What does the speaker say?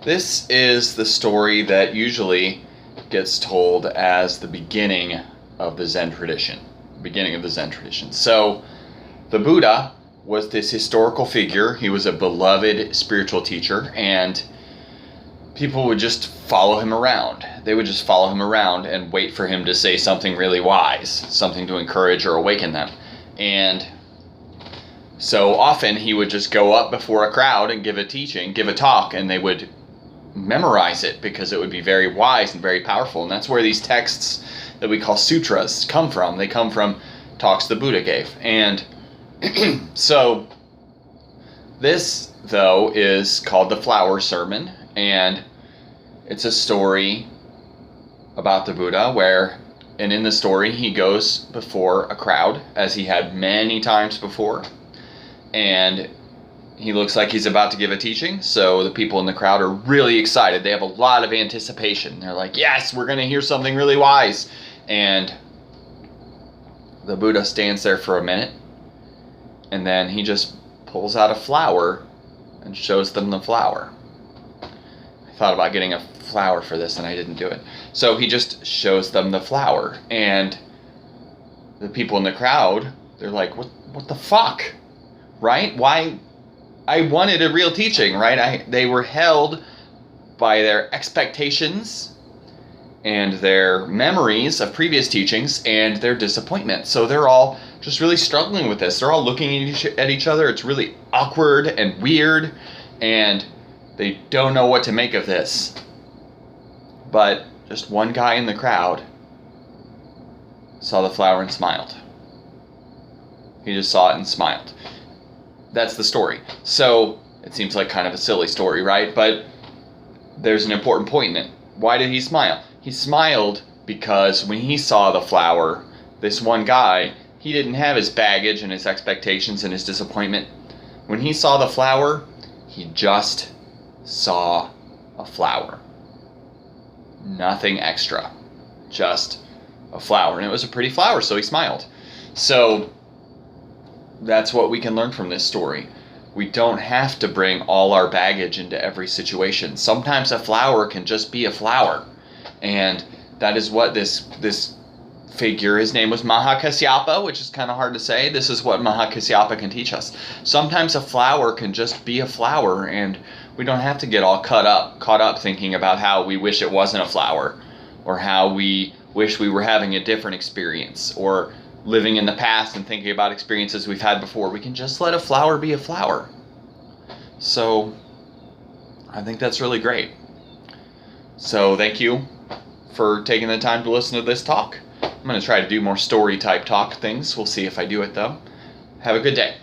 This is the story that usually gets told as the beginning of the Zen tradition. So, the Buddha was this historical figure. He was a beloved spiritual teacher, and people would just follow him around. They would just follow him around and wait for him to say something really wise, something to encourage or awaken them. And so often he would just go up before a crowd and give a talk, and they would memorize it because it would be very wise and very powerful. And that's where these texts that we call sutras come from. They come from talks the Buddha gave. And so this, though, is called the Flower Sermon, and it's a story about the Buddha and in the story he goes before a crowd, as he had many times before, and he looks like he's about to give a teaching, so the people in the crowd are really excited. They have a lot of anticipation. They're like, yes, we're going to hear something really wise. And the Buddha stands there for a minute, and then he just pulls out a flower and shows them the flower. I thought about getting a flower for this, and I didn't do it. So he just shows them the flower, and the people in the crowd, they're like, what the fuck? Right? Why? I wanted a real teaching, right? They were held by their expectations and their memories of previous teachings and their disappointment. So they're all just really struggling with this. They're all looking at each other. It's really awkward and weird, and they don't know what to make of this. But just one guy in the crowd saw the flower and smiled. He just saw it and smiled. That's the story. So it seems like kind of a silly story, right? But there's an important point in it. Why did he smile? He smiled because when he saw the flower, this one guy, he didn't have his baggage and his expectations and his disappointment. When he saw the flower, he just saw a flower. Nothing extra. Just a flower. And it was a pretty flower, so he smiled. So that's what we can learn from this story. We don't have to bring all our baggage into every situation. Sometimes a flower can just be a flower. And that is what this figure, his name was Mahakasyapa, which is kind of hard to say. This is what Mahakasyapa can teach us. Sometimes a flower can just be a flower, and we don't have to get all caught up thinking about how we wish it wasn't a flower, or how we wish we were having a different experience, or living in the past and thinking about experiences we've had before. We can just let a flower be a flower. So I think that's really great. So thank you for taking the time to listen to this talk. I'm going to try to do more story type talk things. We'll see if I do it though. Have a good day.